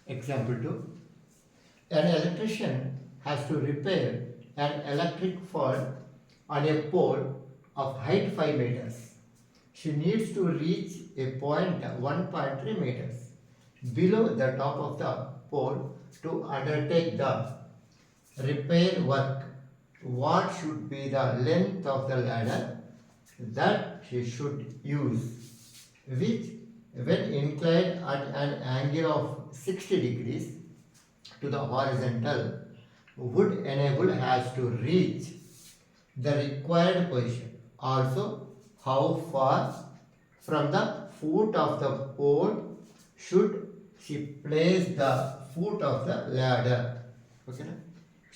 Example 2. An electrician has to repair an electric fault on a pole of height 5 meters. She needs to reach a point 1.3 meters below the top of the pole to undertake the repair work. What should be the length of the ladder that she should use, which, when inclined at an angle of 60 degrees to the horizontal, would enable us to reach the required position? Also, how far from the foot of the pole should she place the foot of the ladder? ఓకేనా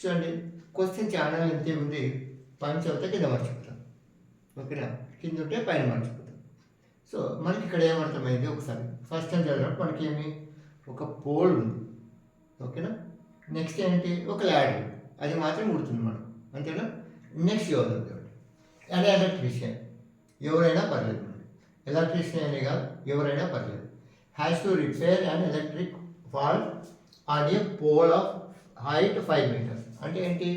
చూడండి, question చాలా ఎంత ఉంది, పైన చదివితే కింద మర్చిపోతాం. ఓకేనా, కింద ఉంటే పైన మర్చిపోతాం. సో మనకి ఇక్కడ ఏమర్థమైంది ఒకసారి ఫస్ట్ టైం చదివినప్పుడు మనకి ఏమి ఒక పోల్ ఉంది. ఓకేనా, నెక్స్ట్ ఏంటి ఒక ల్యాడర్, అది మాత్రం గుర్తుంది మనం, అంతేనా. నెక్స్ట్ ఎవరు అండ్ ఎలక్ట్రీషియన్, ఎవరైనా పర్లేదు, ఎలక్ట్రీషియన్ అనే కాదు, ఎవరైనా పర్లేదు, has to repair and electric fault on a pole of height 5 meters. అంటే ఏంటి,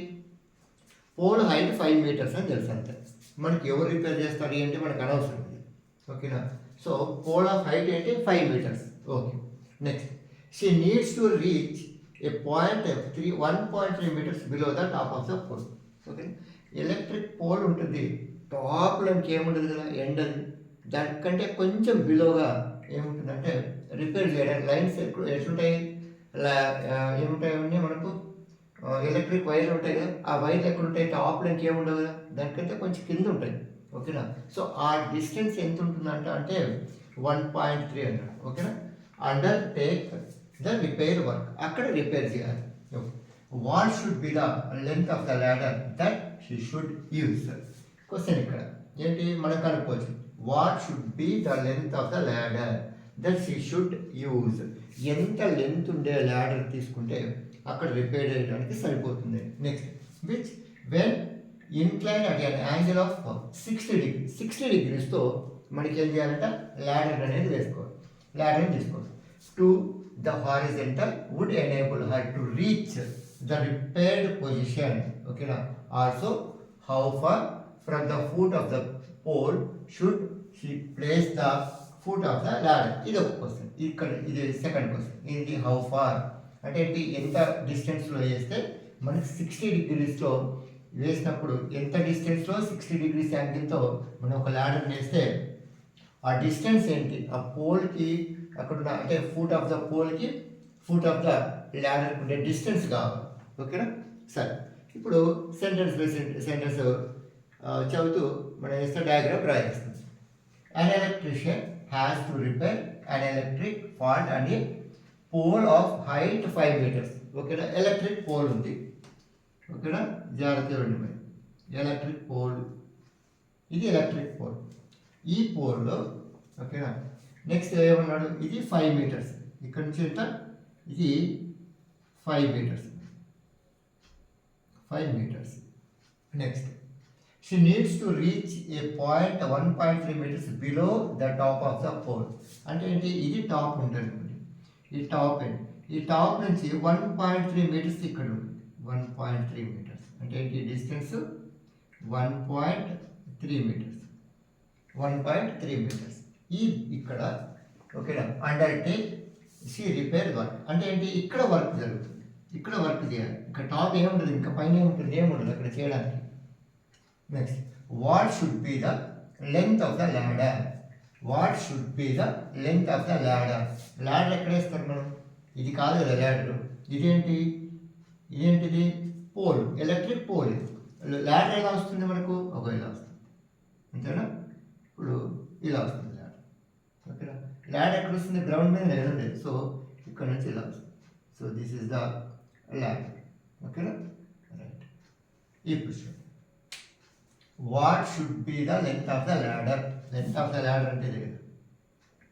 పోల్ హైట్ 5 meters అని తెలుసు అంతే. మనకి ఎవరు రిపేర్ చేస్తారు అంటే మనకు అనవసరం ఇది. ఓకేనా, సో పోల్ ఆఫ్ హైట్ ఏంటి 5 meters. Okay, next she needs to reach a point 1.3 meters below the top of the pole. Okay, electric pole ఉంటుంది, టాప్లో ఇంకేముంటుంది కదా ఎండ్, అది దానికంటే కొంచెం బిలోగా ఏముంటుందంటే రిపేర్ చేయడానికి లైన్స్ ఎట్లుంటాయి, ఏముంటాయి అవన్నీ మనకు ఎలక్ట్రిక్ వైర్లు ఉంటాయి కదా, ఆ వైర్లు ఎక్కడ ఉంటాయి, టాప్లో ఇంకేముండవు కదా, దానికంటే కొంచెం కింద ఉంటాయి. ఓకేనా, సో ఆ డిస్టెన్స్ ఎంత ఉంటుందంట అంటే 1.3 అన్నాడు. ఓకేనా, under take the repair work, అక్కడ రిపేర్ చేయాలి. What should be the length of the ladder that she should use. Question ఇక్కడ ఏంటి మనం కనుక్కోవచ్చు, what should be the length of the ladder that she should use. ఎంత length ఉండే ladder తీసుకుంటే అక్కడ రిపేర్ చేయడానికి సరిపోతుంది. Next, which when incline at an angle of 60 degreesతో మనకి ఏం చేయాలంట, ల్యాడర్ అనేది వేసుకోవాలి, ల్యాడర్ని తీసుకోవాలి. To the horizontal wood enable her to reach the repaired position. ఓకేనా, also how far from the foot of the pole should she place the foot of the ladder. ఇది ఒక question, ఇక్కడ ఇది సెకండ్ క్వశ్చన్. ఇది how far అంటే ఏంటి, ఎంత డిస్టెన్స్లో వేస్తే మనకి 60 degreesలో వేసినప్పుడు ఎంత డిస్టెన్స్లో 60 degrees యాంగిల్తో మనం ఒక ల్యాడర్ వేస్తే ఆ డిస్టెన్స్ ఏంటి, ఆ పోల్కి అక్కడ అంటే ఫుట్ ఆఫ్ ద పోల్కి ఫుట్ ఆఫ్ ద ల్యాడర్కి ఉండే డిస్టెన్స్ కావాలి. ఓకేనా, సరే ఇప్పుడు సెంటెన్స్ సెంటెన్స్ చదువుతూ మనం వేస్తే డయాగ్రామ్ డ్రా చేస్తాం. An electrician has to repair an electric fault on a pole of height 5 meters. ఓకేనా, ఎలక్ట్రిక్ పోల్ ఉంది. ఓకేనా, జాగ్రత్తగా ఉండి, ఎలక్ట్రిక్ పోల్, ఇది ఎలక్ట్రిక్ పోల్. ఈ పోల్లో ఓకేనా, నెక్స్ట్ ఏమన్నాడు, ఇది 5 meters, ఇక్కడ నుంచి ఎంత, ఇది 5 meters. Next, she needs to reach a point 1.3 meters below the top of the pole. అంటే ఏంటి, ఇది టాప్ ఉంటుంది, ఈ టాప్ ఏంటి, ఈ టాప్ నుంచి 1.3 meters ఇక్కడ ఉంది, 1.3 meters అంటే ఏంటి డిస్టెన్స్ 1.3 meters. ఈ ఇక్కడ ఓకేనా, under take she repair work అంటే ఏంటి, ఇక్కడ వర్క్ జరుగుతుంది, ఇక్కడ వర్క్ చేయాలి, ఇక్కడ టాప్ ఏముంటుంది, ఇంకా పైన ఏముంటుంది అక్కడ చేయడానికి. Next, what should be the length of the ladder. Ladder ఎక్కడ వేస్తారు మనం, ఇది కాదు కదా ల్యాడర్, ఇదేంటిది పోల్, ఎలక్ట్రిక్ పోల్. ల్యాడర్ ఎలా వస్తుంది మనకు, ఇలా వస్తుంది, అంతేనా. ఇప్పుడు ఇలా వస్తుంది ల్యాడర్. ఓకేనా, ల్యాడర్ ఎక్కడ వస్తుంది, గ్రౌండ్ మీద లేదు, సో ఇక్కడ నుంచి ఇలా వస్తుంది. So this is the ladder. ఓకేనా, రైట్. ఇప్పుడు what should be the length of the ladder. Length of the ladder అంటే ఇది కదా,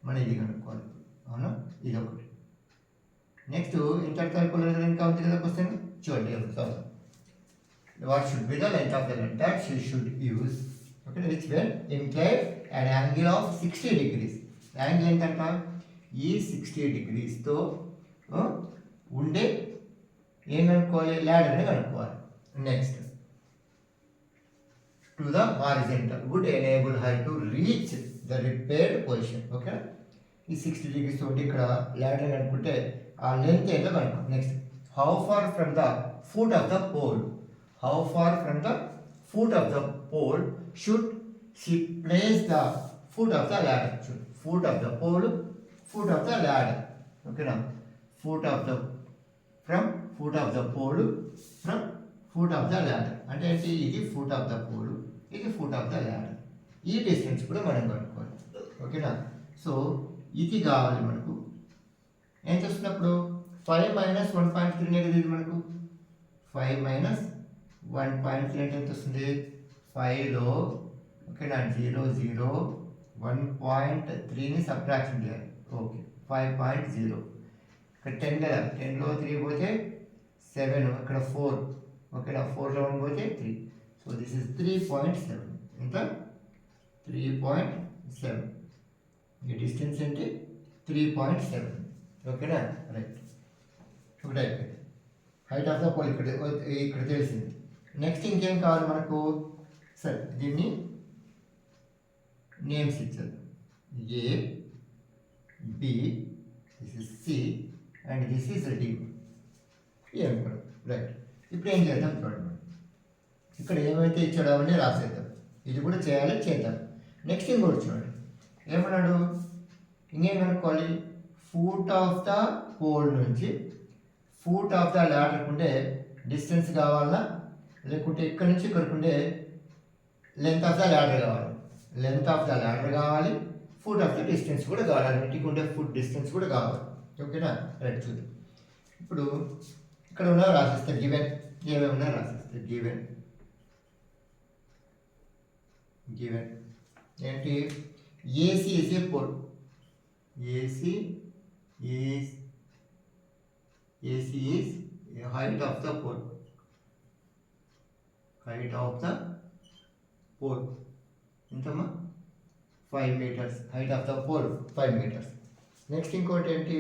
మనం ఇది కనుక్కోవాలి. అవునా, ఇది ఒకటి. నెక్స్ట్ ఇంటర్ ఇంకా ఉంది కదా క్వశ్చన్, చూడండి చదువు. What should be the length of the ladder that she should use. Okay, which when incline and angle of 60 degrees. Angle ఏంటంట, ఈ 60 degreesతో ఉండే ఏం కనుక్కోవాలి, ల్యాడర్ని కనుక్కోవాలి. Next to the horizontal would enable her to reach the repaired position. Okay, ఈ 60 degrees తోటి ఇక్కడ ల్యాడర్ కనుక్కుంటే ఆ లెంత్ ఏంటో కనుక్కో. Next how far from the foot of the pole, how far from the foot of the pole should she place the foot of the ladder. Foot of the pole, foot of the ladder. ఓకేనా, foot of the from foot of the pole from foot of the ladder అంటే ఏంటి, ఇది foot of the pole, ఇది foot of the ladder. ఈ distance కూడా మనం కనుక్కోవాలి. ఓకేనా, సో ఇది కావాలి మనకు. ఎంత వస్తున్నప్పుడు 5 - 1.3 అనేది ఇది మనకు 5 - 1.3 అంటే ఎంత వస్తుంది, 5లో ఓకేనా 0 0 1.3ని సబ్ట్రాక్షన్ చేయాలి. ఓకే 5.0, ఇక్కడ 10 కదా, 10లో 3 పోతే 7, ఇక్కడ 4 ఓకేనా, 4లో 1 పోతే 3. So this is 3.7. ఎంత 3.7. ఈ డిస్టెన్స్ ఏంటి 3.7. ఓకేనా, రైట్. ఒకటి అయిపోయింది. హైట్ ఆఫ్ ద పోల్ ఇక్కడ తెలిసింది. నెక్స్ట్ ఇంకేం కావాలి మనకు, సరే దీన్ని నేమ్స్ ఇచ్చారు, A B, this is C and this is D. ఏం కూడా రైట్. ఇప్పుడు ఏం చేద్దాం చూడండి, ఇక్కడ ఏమైతే ఇచ్చాడో అవన్నీ రాసేద్దాం. ఇది కూడా చేయాలి, చేద్దాం. నెక్స్ట్ ఇంకోటి చూడండి, ఏమన్నాడు, ఇంకేం కనుక్కోవాలి, ఫుట్ ఆఫ్ ద పోల్ నుంచి ఫుట్ ఆఫ్ ద ల్యాడర్ ఉండే డిస్టెన్స్ కావాలా, లేకుంటే ఇక్కడ నుంచి ఇక్కడికి ఉండే లెంత్ ఆఫ్ ద ల్యాడర్ కావాలి. లెంత్ ఆఫ్ ద ల్యాడర్ కావాలి, ఫుట్ ఆఫ్ ద డిస్టెన్స్ కూడా కావాలి, అన్నింటికి ఉండే ఫుట్ డిస్టెన్స్ కూడా కావాలి. ఓకేనా, రైట్. చూద్దాం. ఇప్పుడు ఇక్కడ ఉన్న రాసిస్తారు, గివెన్ ఏమేమి ఉన్నా రాసిస్తారు. గివెన్ గివెన్ ఏంటి, AC is a pole, AC is height of the pole, height of the pole ఎంతమ్మా 5 meters, height of the pole 5 meters. Next ఇంకోటి ఏంటి,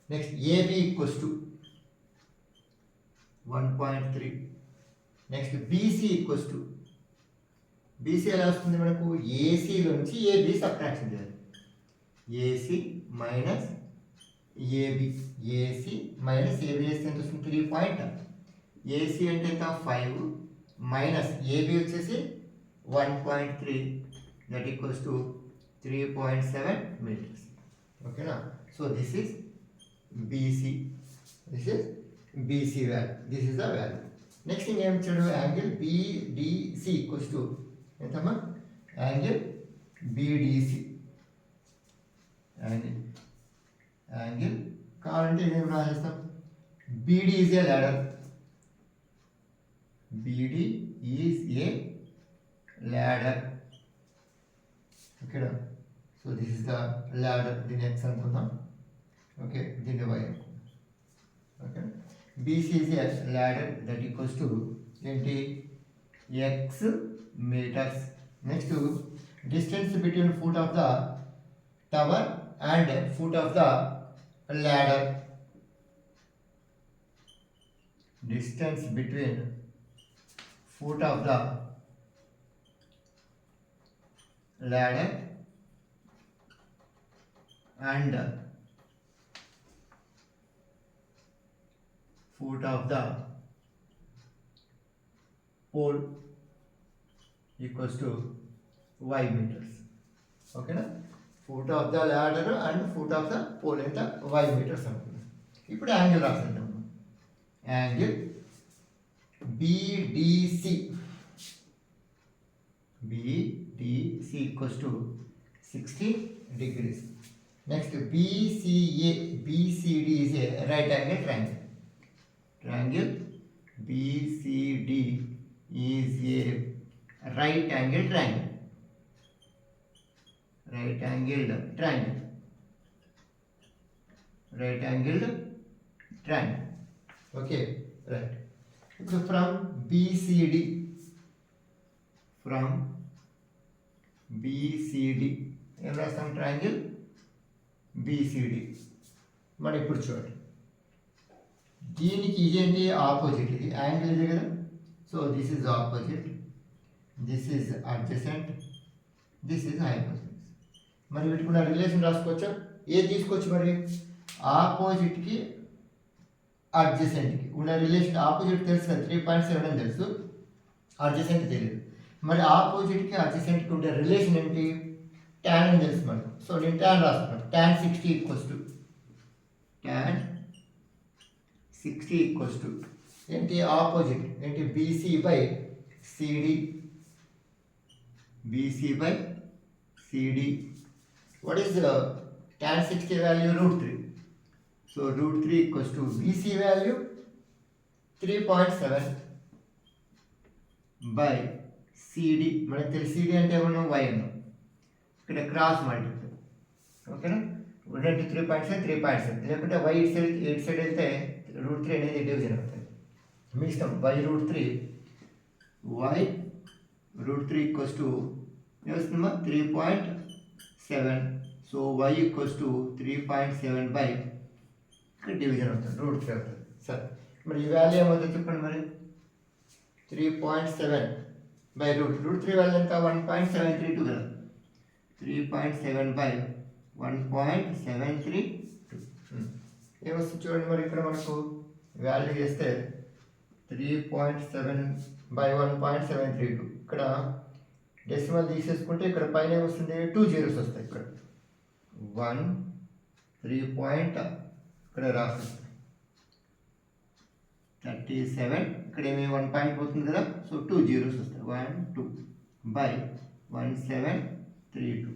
next AB equals to 1.3. Next BC equals to, BC ఎలా వస్తుంది మనకు, ఏసీలో నుంచి AB subtraction చేయాలి. AC minus AB, AC minus AB చేస్తే ఎంత వస్తుంది 3. ఏసీ అంటే ఎంత 5 మైనస్ ఏబి వచ్చేసి 1.3, దట్ ఈక్వల్స్ టు 3.7 meters. ఓకేనా, so this is BC, this is BC value, this is the value. Next ఇంకేం ఇచ్చాడు, యాంగిల్ బీడిసి ఈక్వల్స్ టు ఎంతమ్మా, యాంగిల్ బీడిసి, యాంగిల్ కావాలంటే ఏం రాసేస్తాం, BD is a ladder, BD is a ladder. ఓకేనా, so this is the ladder, దీన్ని X అనుకుందాం. Okay, దీన్ని వై అనుకుందాం. Okay, BC is a ladder, that equals to ఏంటి, X meters. Next distance between foot of the tower and foot of the ladder, distance between foot of the ladder and foot of the pole equals to y meters. Okay na, foot of the ladder and foot of the pole ఎంత y meters అనుకున్నాం. ఇప్పుడు angle రాసేద్దాం. Angle BDC, BDC equals to 60 degrees. Next BCA, BCD is a right angle triangle. Triangle BCD is a right angle triangle, right angled triangle, right angled triangle. Okay, right. So from BCD ఏం రాస్తాం, triangle BCD. మరి ఇప్పుడు చూడండి, దీనికి ఇదేంటి opposite, ఇది angle ఇది కదా, so this is opposite, this is adjacent, this is hypotenuse. మరి వీటికి ఉన్న రిలేషన్ రాసుకోవచ్చా? ఏది తీసుకోవచ్చు మరి? ఆపోజిట్కి అడ్జసెంట్కి ఉన్న రిలేషన్. ఆపోజిట్ తెలుసు కదా, 3.7 అని తెలుసు, అడ్జసెంట్ తెలియదు. మరి ఆపోజిట్కి అడ్జసెంట్కి ఉండే రిలేషన్ ఏంటి? tan అని తెలుసు మనకు. సో నేను tan రాస్తున్నాను. tan 60 ఈక్వల్స్ టు ఏంటి? ఆపోజిట్ ఏంటి? BC by CD, what is the tan 60 value? √3. So √3 equals to BC value 3.7 by CD. మనకి తెలిసి CD అంటే ఏమన్నా y అన్నాం, ఇక్కడ క్రాస్ మల్టిప్లై. ఓకేనా? 3.7 లేకుంటే y ఇటు సైడ్ వెళ్తే √3 అనేది డివిజన్ అవుతుంది, మీ ఇష్టం. y√3 ఈక్వల్స్ టు ఏమొస్తుందమ్మా? 3.7. So y equals to 3.7 by ఇక్కడ డివిజన్ అవుతుంది, √3 అవుతుంది. సరే, మరి ఈ వాల్యూ ఏమవుతుంది చెప్పండి మరి? 3.7 బై √3 వాల్యూ ఎంత? 1.732 కదా. 3.7 బై 1.732 ఏమొస్తుంది చూడండి. మరి ఇక్కడ మనకు వాల్యూ చేస్తే 3.7 బై 1.732. ఇక్కడ డెసిమల్ తీసేసుకుంటే ఇక్కడ పైన ఏమొస్తుంది? 2 zeros వస్తాయి. ఇక్కడ 1 3 పాయింట్ ఇక్కడ రాస్తుంది 37. ఇక్కడ ఏమి 1 పాయింట్ పోతుంది కదా, సో 2 zeros వస్తాయి. 1 2 బై 1732.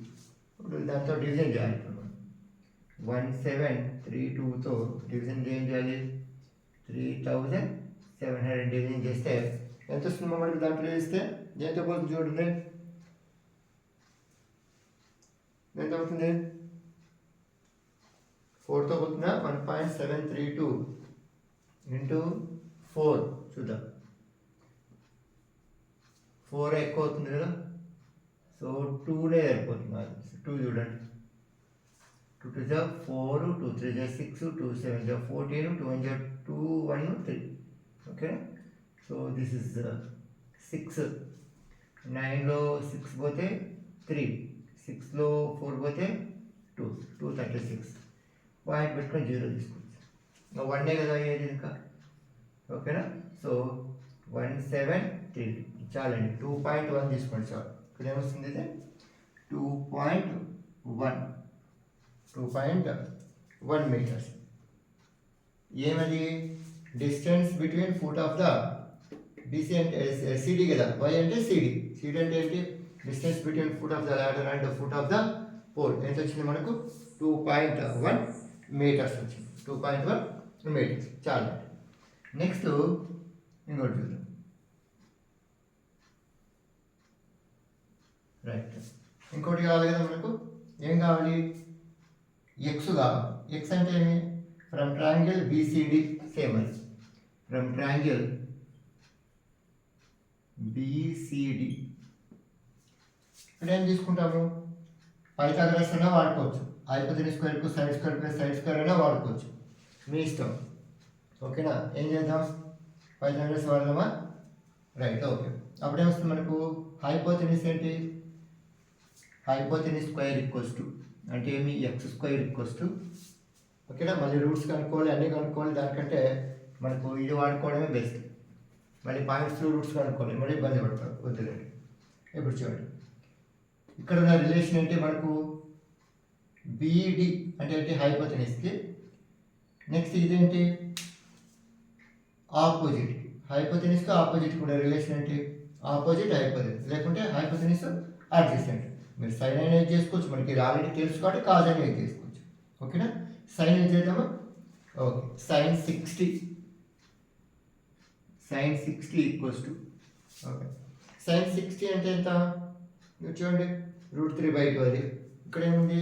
ఇప్పుడు దాంతో డివిజన్ చేయాలి. 1732తో డివిజన్ ఏం చేయాలి? 3700 డివిజన్ చేస్తే ఎంత వస్తుంది మనకి? దాంట్లో వేస్తే ఎంత పోతుంది చూడండి, ఎంత అవుతుంది? 4తో పోతుందా? 1.732 ఇంటూ 4 చూద్దాం. 4 ఎక్కువ అవుతుంది కదా, సో 2 సరిపోతుంది. 2 చూడండి, 2 2 4, 2 3 6, 2 7 14, 2 1 2 1 3. Okay, so this is 6. 9లో 6 పోతే 3, 6లో 4 పోతే 2, 236. పాయింట్ పెట్టుకొని 0 తీసుకోవచ్చు. 1 కదా అయ్యేది ఇంకా. ఓకేనా? సో 173 చాలండి. 2.1 తీసుకోండి చాలు. ఇక్కడ ఏమొస్తుంది? ఇది 2.1 మీటర్స్. ఏమది? Distance between foot of the BC అంటే CD కదా, y అంటే CD అంటే ఏంటి? Distance between foot of the ladder and foot of the pole. ఎంత వచ్చింది మనకు? 2.1 మీటర్స్ వచ్చింది. 2.1 మీటర్స్ చాలు. నెక్స్ట్ ఇంకోటి చూద్దాం. రైట్, ఇంకోటి కావాలి కదా మనకు. ఏం కావాలి? ఎక్స్ కావాలి. ఎక్స్ అంటే ఏమి? ఫ్రమ్ ట్రయాంగిల్ BCD సేమ్ అది. ఫ్రమ్ ట్రయాంగిల్ BCD ఇక్కడ ఏం తీసుకుంటాము? పైథాగరస్ అయినా వాడుకోవచ్చు, హైపోటెన్యూస్ స్క్వేర్కు side square plus side square అయినా వాడుకోవచ్చు, మీ ఇష్టం. ఓకేనా? ఏం చేద్దాం? పైథాగరస్ వాడదామా? Right, okay. అప్పుడేమొస్తుంది మనకు? హైపోటెన్యూస్ ఏంటి? హైపోటెన్యూస్ స్క్వేర్ ఈక్వల్స్ టు అంటే ఏమి? x² equals to. ఓకేనా? మళ్ళీ రూట్స్ కనుక్కోవాలి, అన్నీ కనుక్కోవాలి. దానికంటే మనకు ఇది వాడుకోవడమే బెస్ట్. మళ్ళీ పాయింట్స్ రూట్స్ కనుక్కోవాలి, మళ్ళీ ఇబ్బంది పడతారు, వద్దులేండి. ఇప్పుడు చూడండి, ఇక్కడ ఉన్న రిలేషన్ ఏంటి మనకు? BD అంటే ఏంటి? హైపోటెన్యూస్కి. నెక్స్ట్ ఇదేంటి? ఆపోజిట్కి. హైపోటెన్యూస్కి ఆపోజిట్కి ఉండే రిలేషన్ ఏంటి? ఆపోజిట్ హైపోటెన్యూస్, లేకుంటే హైపోటెన్యూస్ అడ్జసెంట్. మీరు సైన్ అనేది చేసుకోవచ్చు, మనకి ఇది ఆల్రెడీ తెలుసు కాబట్టి కాజ్ అనేది చేసుకోవచ్చు. ఓకేనా? సైన్ ఏం చేద్దామా? Okay, sin 60 equals to. Okay, sin 60 అంటే ఎంత? మీరు చూడండి, √3/2 అది. ఇక్కడ ఏముంది?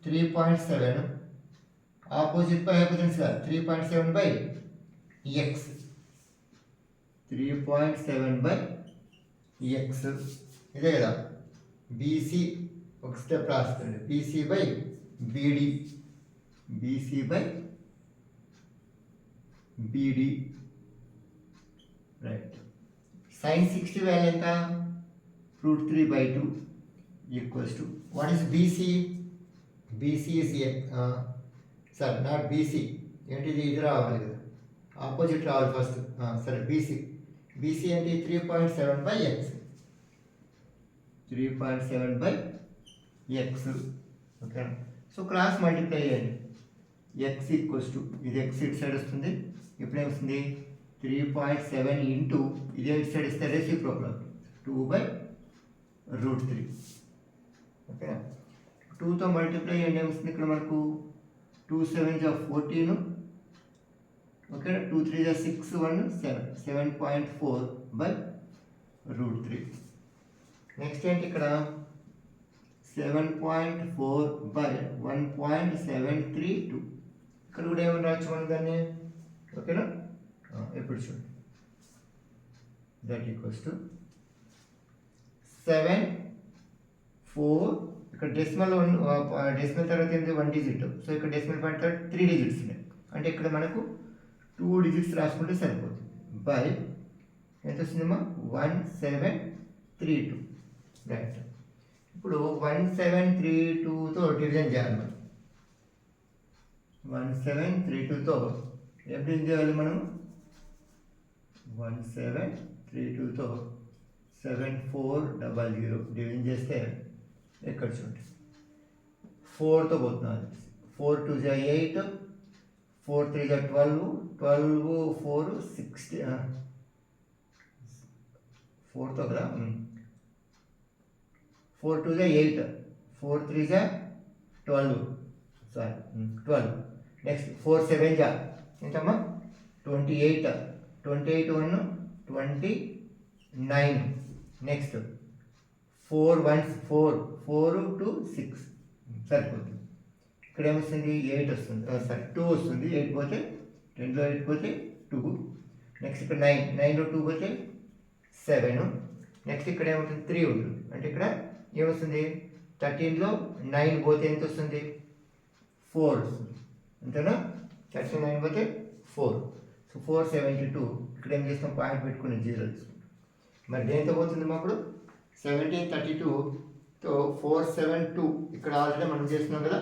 3.7 ఆపోజిట్ బై హైపోటెన్యూస్ కాదు, 3.7 బై x. 3.7 బై x ఇదే కదా. BC ఒక స్టెప్ రాస్తుంది, BC by BD BD, right. Sin 60 value enta √3/2 equals to, what is BC? BC is sorry, not BC, ఏంటిది ఇది రావాలి కదా, ఆపోజిట్ రావాలి ఫస్ట్. సరే, BC అంటే 3.7/x, 3.7/x. Okay, so cross multiply చేయండి. x ఈక్వల్స్ టు, ఇది x ఇటు సైడ్ వస్తుంది, ఇప్పుడు ఏమొస్తుంది 3.7 ఇంటూ ఇది ఇటు సైడ్ ఇస్తే రెసిప్రోకల్ 2/√3. ఓకేనా, 2తో మల్టిప్లై చేయండి, ఏమొస్తుంది ఇక్కడ మనకు 2 7s 14, ఓకే, 2 3s 6 1 7, 7.4/√3. నెక్స్ట్ ఏంటి ఇక్కడ 7.4/1.732, ఇక్కడ కూడా ఏమని రావచ్చు మనం దాన్ని. ఓకేనా, ఎప్పుడు చూడండి, దట్ ఈక్వల్స్ టు 7 4, ఇక్కడ డెసిమల్ డెసిమల్ తర్వాత ఏంటి 1 డిజిట్, సో ఇక్కడ డెసిమల్ పాయింట్ తర్వాత 3 డిజిట్స్ ఉన్నాయి, అంటే ఇక్కడ మనకు 2 డిజిట్స్ రాసుకుంటే సరిపోతుంది. బై ఎంత వస్తుందమ్మా 1732, రైట్. ఇప్పుడు 1732తో డివిజన్ చేయాలి మనం. 1732తో ఏం డివిజన్ చేయాలి మనం? 1732తో 7400 డివిజన్ చేస్తే ఎక్కడ చూడండి 4తో పోతున్నాను. 4 2 8, 4 3 12, 12 4 60, 4తో కదా, 4 2 8, 4 3 12, సారీ 12. నెక్స్ట్ 4 7 ఎంతమ్మా 28, 28 1 29. నెక్స్ట్ 4 1 4 4 2 6 సరిపోతుంది. ఇక్కడ ఏమొస్తుంది 8 వస్తుంది, సారీ 2 వస్తుంది, 8 పోతే 10లో 8 పోతే 2. నెక్స్ట్ ఇక్కడ 9, 9లో 2 పోతే 7. నెక్స్ట్ ఇక్కడ ఏమవుతుంది 3 ఉంటుంది, అంటే ఇక్కడ ఏమొస్తుంది 13లో 9 పోతే ఎంత వస్తుంది 4 వస్తుంది, అంతేనా. 39 పోతే 4, సో 472. ఇక్కడ ఏం చేస్తాం పాయింట్ పెట్టుకుని 0 తీసుకుంటాం. మరి దేంతో పోతుంది అప్పుడు 1732తో 472, ఇక్కడ ఆల్రెడీ మనం చేస్తున్నాం కదా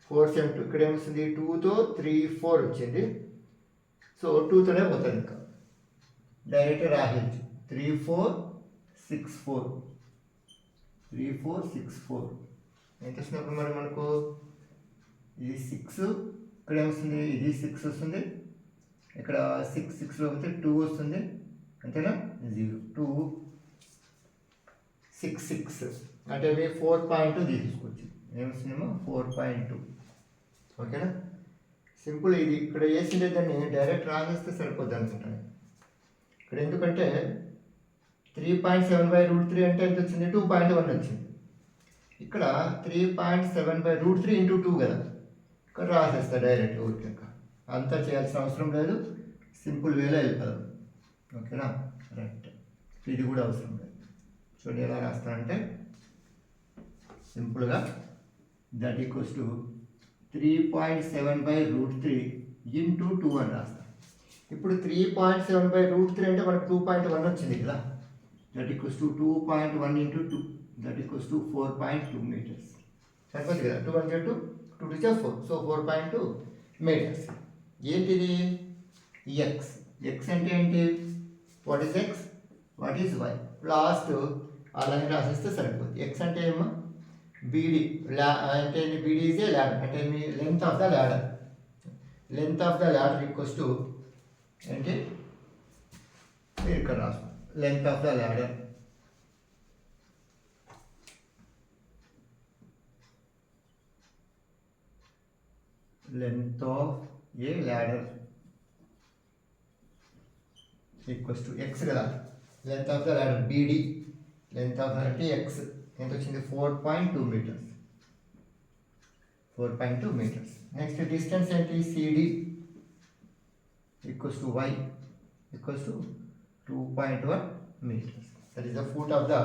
472. ఇక్కడ ఏమొస్తుంది 2తో 3 4 వచ్చింది, సో 2తోనే పోతుంది, ఇంకా డైరెక్ట్ రాసేయచ్చు 3 4 6 4, 3 4 6 4. ఎంత వచ్చినప్పుడు మరి మనకు ఇది 6, ఇక్కడ ఏమొస్తుంది ఇది 6 వస్తుంది, ఇక్కడ 6 6లో పోతే 2 వస్తుంది, అంతేనా 0 2 6 6, అంటే మీ 4.2 తీసుకోవచ్చు, ఏమొస్తుందేమో 4.2. ఓకేనా, సింపుల్. ఇది ఇక్కడ వేసిండే దాన్ని డైరెక్ట్ రాసేస్తే సరిపోద్ది అనుకుంటాను. ఇక్కడ ఎందుకంటే 3.7/√3 అంటే ఎంత వచ్చింది 2.1 వచ్చింది. ఇక్కడ 3.7/√3 ఇంటూ 2 కదా, ఇక్కడ రాసేస్తా డైరెక్ట్ ఊరికి, ఇంకా అంతా చేయాల్సిన అవసరం లేదు, సింపుల్ వేలో వెళ్ళిపోదాం. ఓకేనా, రైట్. ఇది కూడా అవసరం లేదు. చూడండి ఎలా రాస్తానంటే సింపుల్గా దట్ ఈక్వల్స్ టు 3.7/√3 ఇంటూ 2 అని రాస్తాం. ఇప్పుడు 3.7/√3 అంటే మనకు 2.1 వచ్చింది కదా, that equals to 2.1 into 2, that equals to 4.2 metres. సరిపోతుంది కదా, 2 1 2 2 2 4, సో 4.2 మీటర్స్. ఏంటిది ఎక్స్, ఎక్స్ అంటే ఏంటి, what is x, what is y, last అలాగే రాసేస్తే సరిపోతుంది. ఎక్స్ అంటే ఏమో బీడీ, అంటే బీడీ ఈజ్ ఏ ల్యాడర్, అంటే మీ length of the ladder, length of the ladder equals to ఏంటి ఇక్కడ రాసు, length of the ladder length of a ladder equals to x కదా, length of the ladder BD, length of the అంటే x ఎంత వచ్చింది 4.2 metres, 4.2 metres. Next distance ఏంటి CD equals to y equals to 2.1 meters. That is the foot of the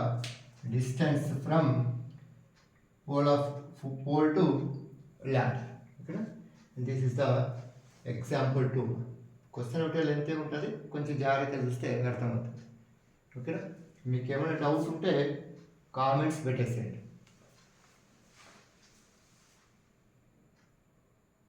distance from pole to ladder. Okay, and this is the example 2. Question ఒకటే length ఉంటుంది, కొంచెం జాగ్రత్తగా చూస్తే అర్థమవుతుంది. ఓకేనా? మీకు ఏమైనా డౌట్ ఉంటే కామెంట్స్ పెట్టేసేయండి.